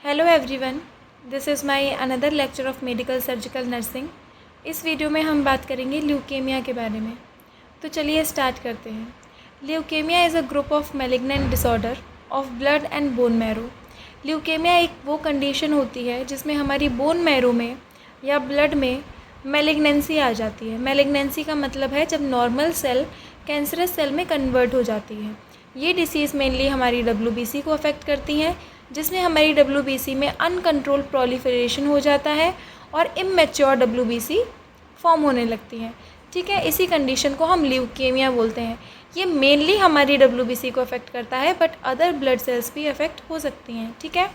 Hello everyone, this is my another lecture of medical surgical nursing. इस video में हम बात करेंगे ल्यूकेमिया के बारे में। तो चलिए स्टार्ट करते हैं। Leukaemia is a group of malignant disorder of blood and bone marrow. Leukaemia एक वो कंडीशन होती है जिसमें हमारी बोन मैरो में या ब्लड में मैलिग्नेंसी आ जाती है। मैलिग्नेंसी का मतलब है जब नॉर्मल सेल कैंसरस सेल में कन्वर्ट हो जाती है। ये डिसीज़ मेनली हमारी WBC को अफेक्ट करती हैं, जिसमें हमारी WBC में अनकंट्रोल प्रोलिफरेशन हो जाता है और इमैच्योर WBC फॉर्म होने लगती है। ठीक है, इसी कंडीशन को हम ल्यूकेमिया बोलते हैं। ये मेनली हमारी WBC को अफेक्ट करता है, बट अदर ब्लड सेल्स भी अफेक्ट हो सकती हैं। ठीक है,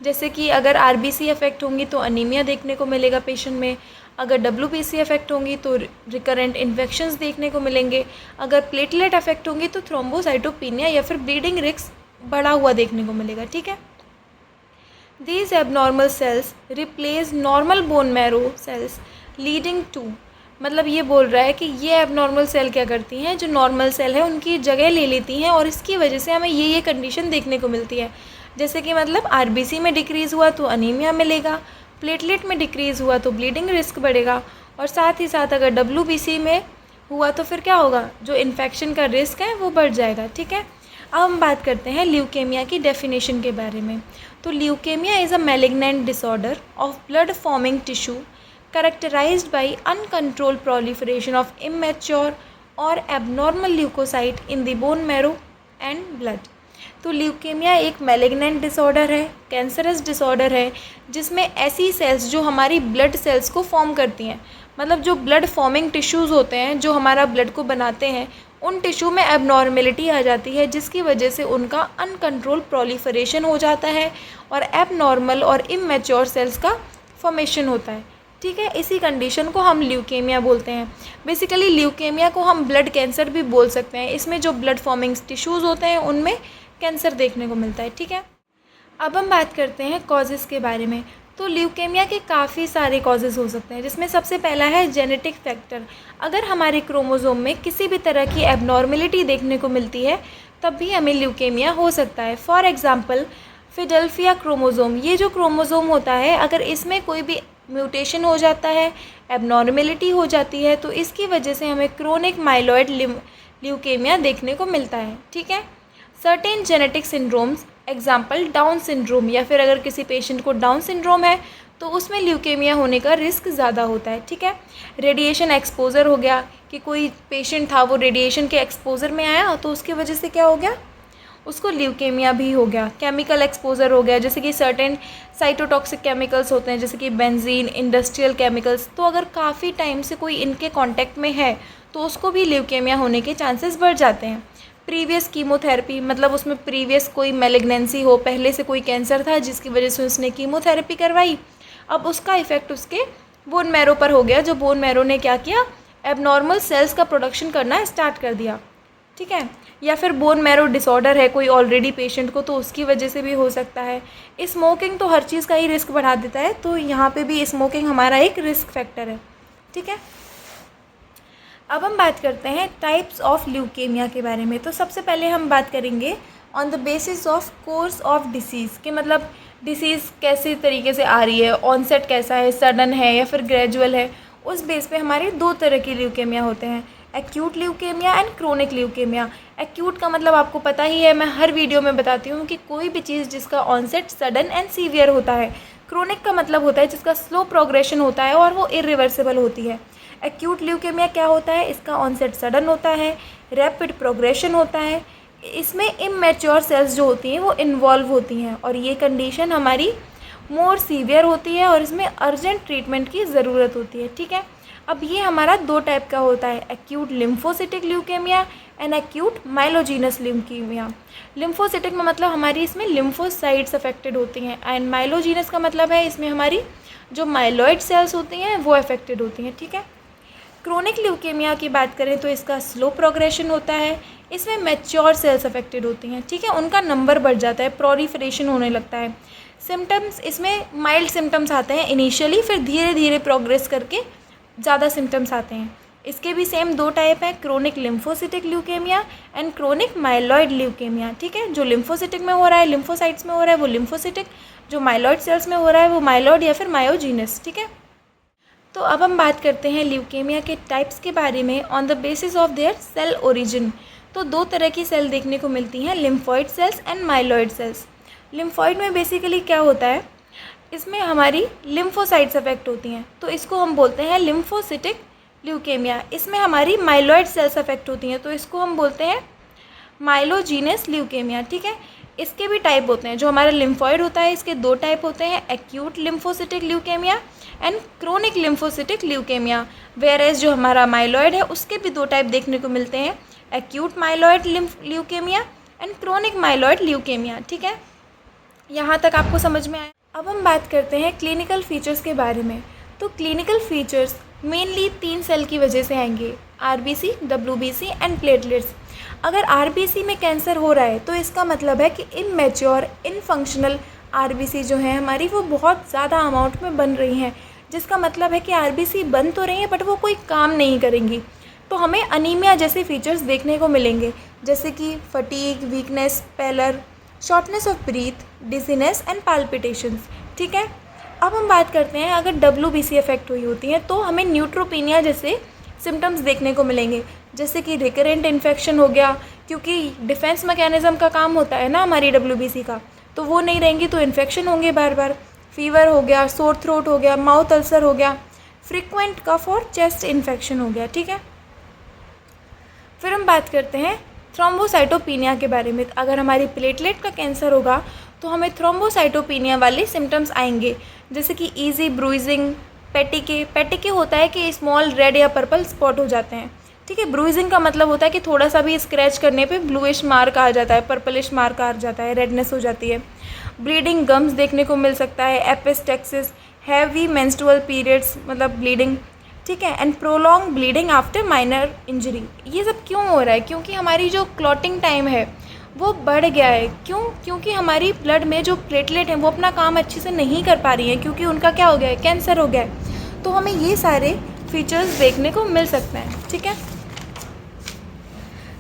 जैसे कि अगर RBC अफेक्ट होंगी तो अनीमिया देखने को मिलेगा पेशेंट में। अगर WBC अफेक्ट होंगी तो रिकरेंट इन्फेक्शंस देखने को मिलेंगे। अगर प्लेटलेट अफेक्ट होंगी तो थ्रोम्बोसाइटोपिनिया या फिर ब्लीडिंग रिस्क बढ़ा हुआ देखने को मिलेगा। ठीक है, These abnormal cells replace normal bone marrow cells leading to, मतलब ये बोल रहा है कि ये एबनॉर्मल सेल क्या करती हैं, जो नॉर्मल सेल है उनकी जगह ले लेती हैं और इसकी वजह से हमें ये कंडीशन देखने को मिलती है। जैसे कि मतलब RBC में डिक्रीज़ हुआ तो अनीमिया मिलेगा, प्लेटलेट में डिक्रीज़ हुआ तो ब्लीडिंग रिस्क बढ़ेगा, और साथ ही साथ अगर WBC में हुआ तो फिर क्या होगा, जो इन्फेक्शन का रिस्क है वो बढ़ जाएगा। ठीक है, अब हम बात करते हैं ल्यूकेमिया की डेफिनेशन के बारे में। तो leukemia is a malignant disorder of blood forming tissue characterized by uncontrolled proliferation of immature और abnormal leukocyte in the bone marrow and blood. तो ल्यूकेमिया एक मैलिग्नेंट डिसऑर्डर है, कैंसरस डिसऑर्डर है, जिसमें ऐसी सेल्स जो हमारी ब्लड सेल्स को फॉर्म करती हैं, मतलब जो ब्लड फॉर्मिंग टिश्यूज़ होते हैं जो हमारा ब्लड को बनाते हैं, उन टिश्यू में एबनॉर्मेलिटी आ जाती है, जिसकी वजह से उनका अनकंट्रोल प्रोलिफरेशन हो जाता है और एबनॉर्मल और इमैच्योर सेल्स का फॉर्मेशन होता है। ठीक है, इसी कंडीशन को हम ल्यूकेमिया बोलते हैं। बेसिकली ल्यूकेमिया को हम ब्लड कैंसर भी बोल सकते हैं। इसमें जो ब्लड फॉर्मिंग टिश्यूज़ होते हैं उनमें कैंसर देखने को मिलता है। ठीक है, अब हम बात करते हैं कॉजेज़ के बारे में। तो ल्यूकेमिया के काफ़ी सारे कॉजेज़ हो सकते हैं, जिसमें सबसे पहला है जेनेटिक फैक्टर। अगर हमारे क्रोमोसोम में किसी भी तरह की एबनॉर्मेलिटी देखने को मिलती है तब भी हमें ल्यूकेमिया हो सकता है। फॉर एग्ज़ाम्पल फिडेल्फिया क्रोमोसोम, ये जो क्रोमोसोम होता है अगर इसमें कोई भी म्यूटेशन हो जाता है, एबनॉर्मेलिटी हो जाती है, तो इसकी वजह से हमें क्रोनिक माइलॉइड ल्यूकेमिया देखने को मिलता है। ठीक है, certain genetic syndromes, example down syndrome, या फिर अगर किसी पेशेंट को डाउन सिंड्रोम है तो उसमें ल्यूकेमिया होने का रिस्क ज़्यादा होता है। ठीक है, रेडिएशन एक्सपोज़र हो गया कि कोई पेशेंट था वो रेडिएशन के एक्सपोज़र में आया तो उसकी वजह से क्या हो गया, उसको ल्यूकेमिया भी हो गया। केमिकल एक्सपोज़र हो गया, जैसे कि सर्टेन साइटोटॉक्सिक केमिकल्स होते हैं जैसे कि बेंजीन, इंडस्ट्रियल केमिकल्स, तो अगर काफ़ी टाइम से कोई इनके कांटेक्ट में है तो उसको भी ल्यूकेमिया होने के चांसेस बढ़ जाते हैं। प्रीवियस कीमोथेरेपी, मतलब उसमें प्रीवियस कोई मैलिग्नेंसी हो, पहले से कोई कैंसर था जिसकी वजह से उसने कीमोथेरेपी करवाई, अब उसका इफ़ेक्ट उसके बोन मैरो पर हो गया, जो बोन मैरो ने क्या किया, एबनॉर्मल सेल्स का प्रोडक्शन करना स्टार्ट कर दिया। ठीक है, या फिर बोन मैरो डिसऑर्डर है कोई ऑलरेडी पेशेंट को तो उसकी वजह से भी हो सकता है। स्मोकिंग तो हर चीज़ का ही रिस्क बढ़ा देता है, तो यहाँ पे भी स्मोकिंग हमारा एक रिस्क फैक्टर है। ठीक है, अब हम बात करते हैं टाइप्स ऑफ ल्यूकेमिया के बारे में। तो सबसे पहले हम बात करेंगे on the basis of course of disease, कि मतलब डिसीज़ कैसे तरीके से आ रही है, ऑनसेट कैसा है, सडन है या फिर ग्रेजुअल है। उस बेस पे हमारे दो तरह की ल्यूकेमिया होते हैं, acute leukaemia and chronic leukaemia. Acute का मतलब आपको पता ही है, मैं हर वीडियो में बताती हूँ कि कोई भी चीज़ जिसका ऑनसेट सडन एंड सीवियर होता है। क्रोनिक का मतलब होता है जिसका स्लो प्रोग्रेशन होता है और वो इरिवर्सिबल होती है। एक्यूट ल्यूकेमिया क्या होता है, इसका ऑनसेट सडन होता है, रैपिड प्रोग्रेशन होता है, इसमें इमैच्योर सेल्स जो होती हैं वो इन्वॉल्व होती हैं और ये कंडीशन हमारी मोर सीवियर होती है और इसमें अर्जेंट ट्रीटमेंट की ज़रूरत होती है। ठीक है, अब ये हमारा दो टाइप का होता है, acute lymphocytic leukaemia and acute myelogenous leukemia. Lymphocytic में मतलब हमारी इसमें लिम्फोसाइट्स अफेक्टेड होती हैं, एंड माइलोजीनस का मतलब है इसमें हमारी जो माइलॉइड सेल्स होती हैं वो अफेक्टेड होती हैं। ठीक है, क्रोनिक ल्यूकेमिया की बात करें तो इसका स्लो प्रोग्रेशन होता है, इसमें मैच्योर सेल्स अफेक्टेड होती हैं। ठीक है, उनका नंबर बढ़ जाता है, प्रोलिफरेशन होने लगता है। सिम्टम्स इसमें माइल्ड सिम्टम्स आते हैं इनिशियली, फिर धीरे धीरे प्रोग्रेस करके ज़्यादा सिम्टम्स आते हैं। इसके भी सेम 2 टाइप हैं, chronic lymphocytic leukaemia and chronic myeloid leukaemia. ठीक है, जो लिम्फोसिटिक में हो रहा है, लिम्फोसाइट्स में हो रहा है, वो लिम्फोसिटिक, जो माइलॉइड सेल्स में हो रहा है वो माइलॉइड या फिर मायोजीनस। ठीक है, तो अब हम बात करते हैं ल्यूकेमिया के टाइप्स के बारे में on the basis of their cell origin. तो 2 तरह की सेल देखने को मिलती हैं, lymphoid cells and myeloid cells. Lymphoid में बेसिकली क्या होता है, इसमें हमारी लिम्फोसाइट्स अफेक्ट होती हैं, तो इसको हम बोलते हैं लिम्फोसिटिक ल्यूकेमिया। इसमें हमारी माइलॉइड सेल्स अफेक्ट होती हैं, तो इसको हम बोलते हैं माइलोजीनस ल्यूकेमिया। ठीक है, इसके भी टाइप होते हैं, जो हमारा लिम्फॉइड होता है इसके 2 टाइप होते हैं, acute lymphocytic leukaemia and chronic lymphocytic leukaemia. Where as जो हमारा माइलॉइड है उसके भी 2 टाइप देखने को मिलते हैं, acute myeloid leukaemia and chronic myeloid leukaemia. ठीक है, यहाँ तक आपको समझ में आया। अब हम बात करते हैं क्लिनिकल फीचर्स के बारे में। तो क्लिनिकल फीचर्स मेनली 3 सेल की वजह से आएंगे, आरबीसी, डब्ल्यूबीसी एंड प्लेटलेट्स। अगर आरबीसी में कैंसर हो रहा है तो इसका मतलब है कि इनमैच्योर इनफंक्शनल आरबीसी जो है हमारी वो बहुत ज़्यादा अमाउंट में बन रही हैं, जिसका मतलब है कि आरबीसी बन तो रही है बट वो कोई काम नहीं करेंगी, तो हमें अनीमिया जैसे फीचर्स देखने को मिलेंगे, जैसे कि fatigue, weakness, pallor, shortness of breath, dizziness and palpitations. ठीक है, अब हम बात करते हैं अगर डब्ल्यूबीसी अफेक्ट हुई होती है तो हमें न्यूट्रोपीनिया जैसे सिम्टम्स देखने को मिलेंगे, जैसे कि रिकरेंट इन्फेक्शन हो गया, क्योंकि डिफेंस मैकेनिज्म का काम होता है ना हमारी डब्ल्यूबीसी का, तो वो नहीं रहेंगी तो इन्फेक्शन होंगे बार बार। फीवर हो गया, सोर थ्रोट हो गया, माउथ अल्सर हो गया, फ्रिक्वेंट कफ और चेस्ट इन्फेक्शन हो गया। ठीक है, फिर हम बात करते हैं थ्रोम्बोसाइटोपिनिया के बारे में। अगर हमारी प्लेटलेट का कैंसर होगा तो हमें थ्रोम्बोसाइटोपिनिया वाले सिम्टम्स आएंगे, जैसे कि ईजी ब्रूइजिंग, पेटिके होता है कि स्मॉल रेड या पर्पल स्पॉट हो जाते हैं। ठीक है, ब्रूइजिंग का मतलब होता है कि थोड़ा सा भी स्क्रैच करने पे ब्लूइश मार्क आ जाता है, पर्पलिश मार्क आ जाता है, रेडनेस हो जाती है। ब्लीडिंग गम्स देखने को मिल सकता है, एपिस्टेक्सिस, हैवी मेंस्ट्रुअल पीरियड्स मतलब ब्लीडिंग। ठीक है, and prolong bleeding after minor injury. ये सब क्यों हो रहा है, क्योंकि हमारी जो क्लॉटिंग टाइम है वो बढ़ गया है। क्यों, क्योंकि हमारी ब्लड में जो प्लेटलेट हैं वो अपना काम अच्छे से नहीं कर पा रही हैं, क्योंकि उनका क्या हो गया है, कैंसर हो गया है। तो हमें ये सारे फीचर्स देखने को मिल सकते हैं। ठीक है,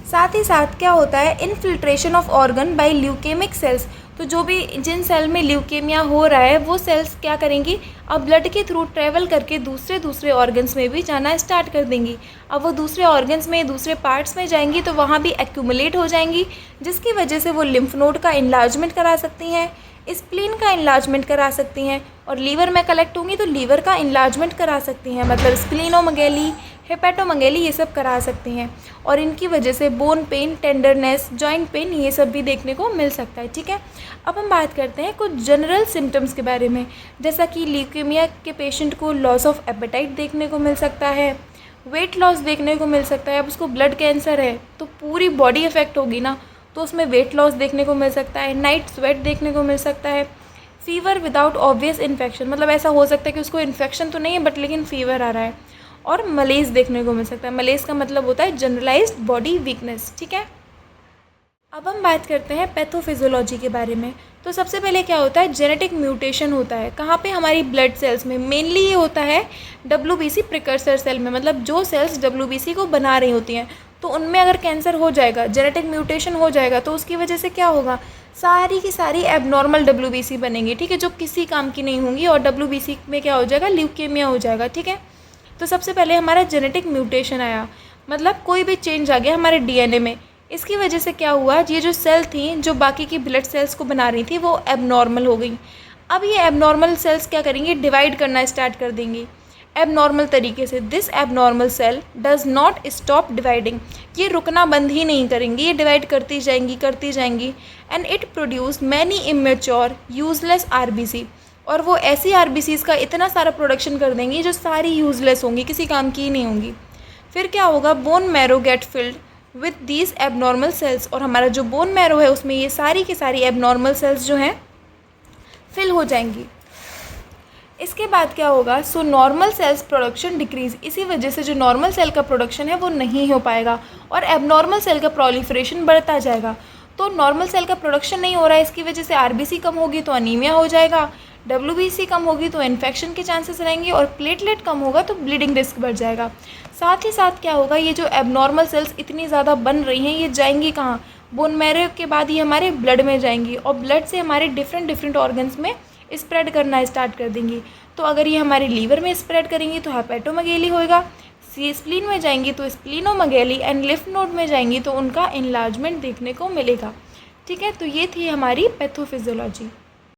साथ ही साथ क्या होता है, infiltration of organ by leukaemic cells. तो जो भी जिन सेल में ल्यूकेमिया हो रहा है वो सेल्स क्या करेंगी, अब ब्लड के थ्रू ट्रैवल करके दूसरे ऑर्गन्स में भी जाना स्टार्ट कर देंगी। अब वो दूसरे ऑर्गन्स में, दूसरे पार्ट्स में जाएंगी तो वहाँ भी एक्यूमुलेट हो जाएंगी, जिसकी वजह से वो लिम्फ नोड का इन्लार्जमेंट करा सकती हैं, स्प्लीन का इन्लार्जमेंट करा सकती हैं, और लीवर में कलेक्ट होंगी तो लीवर का इन्लार्जमेंट करा सकती हैं, मतलब स्प्लीनोमेगेली, हेपेटोमेगेली ये सब करा सकती हैं। और इनकी वजह से bone pen, tenderness, joint pain ये सब भी देखने को मिल सकता है। ठीक है, अब हम बात करते हैं कुछ जनरल सिम्टम्स के बारे में, जैसा कि ल्यूकेमिया के पेशेंट को लॉस ऑफ एपेटाइट देखने को मिल सकता है, वेट लॉस देखने को मिल सकता है। अब उसको ब्लड कैंसर है तो पूरी बॉडी इफेक्ट होगी ना, तो उसमें वेट लॉस देखने को मिल सकता है, नाइट स्वेट देखने को मिल सकता है, फीवर विदाउट ऑब्वियस इन्फेक्शन, मतलब ऐसा हो सकता है कि उसको इन्फेक्शन तो नहीं है बट लेकिन फीवर आ रहा है, और मलेज देखने को मिल सकता है। मलेज का मतलब होता है जनरलाइज्ड बॉडी वीकनेस। ठीक है, अब हम बात करते हैं पैथोफिजियोलॉजी के बारे में। तो सबसे पहले क्या होता है, जेनेटिक म्यूटेशन होता है। कहाँ पे, हमारी ब्लड सेल्स में। मेनली ये होता है डब्ल्यूबीसी प्रिकर्सर सेल में, मतलब जो सेल्स डब्ल्यूबीसी को बना रही होती हैं, तो उनमें अगर कैंसर हो जाएगा, जेनेटिक म्यूटेशन हो जाएगा, तो उसकी वजह से क्या होगा, सारी की सारी एबनॉर्मल डब्ल्यूबीसी बनेंगी। ठीक है, जो किसी काम की नहीं होंगी, और डब्ल्यूबीसी में क्या हो जाएगा, ल्यूकेमिया हो जाएगा। ठीक है, तो सबसे पहले हमारा जेनेटिक म्यूटेशन आया, मतलब कोई भी चेंज आ गया हमारे डीएनए में। इसकी वजह से क्या हुआ, ये जो सेल थी जो बाकी की ब्लड सेल्स को बना रही थी वो एबनॉर्मल हो गई। अब ये एबनॉर्मल सेल्स क्या करेंगी, डिवाइड करना स्टार्ट कर देंगी एबनॉर्मल तरीके से। This abnormal cell does not stop dividing, ये रुकना बंद ही नहीं करेंगी, ये डिवाइड करती जाएंगी and it produce many immature useless RBC. और वो ऐसी आरबीसीज का इतना सारा प्रोडक्शन कर देंगी जो सारी यूजलेस होंगी, किसी काम की ही नहीं होंगी। फिर क्या होगा, bone marrow get filled with these abnormal cells, और हमारा जो बोन मैरो है उसमें ये सारी की सारी एबनॉर्मल सेल्स जो हैं फिल हो जाएंगी। इसके बाद क्या होगा, so normal sales production decrease, इसी वजह से जो नॉर्मल सेल का प्रोडक्शन है वो नहीं हो पाएगा और एबनॉर्मल सेल का प्रोलिफरेशन बढ़ता जाएगा। तो नॉर्मल सेल का प्रोडक्शन नहीं हो रहा है, इसकी वजह से आरबीसी कम होगी तो अनीमिया हो जाएगा, WBC कम होगी तो इन्फेक्शन के चांसेस रहेंगे, और प्लेटलेट कम होगा तो ब्लीडिंग रिस्क बढ़ जाएगा। साथ ही साथ क्या होगा, ये जो एबनॉर्मल सेल्स इतनी ज़्यादा बन रही हैं, ये जाएंगी कहाँ? बोन मैरो के बाद ये हमारे ब्लड में जाएंगी, और ब्लड से हमारे डिफरेंट ऑर्गन्स में स्प्रेड करना स्टार्ट कर देंगी। तो अगर ये हमारे लीवर में स्प्रेड करेंगी तो हेपेटोमेगेली होगा, स्प्लीन में जाएंगी तो स्प्लीनोमेगेली, एंड लिम्फ नोड में जाएंगी तो उनका इनलार्जमेंट देखने को मिलेगा। ठीक है, तो ये थी हमारी पैथोफिजियोलॉजी।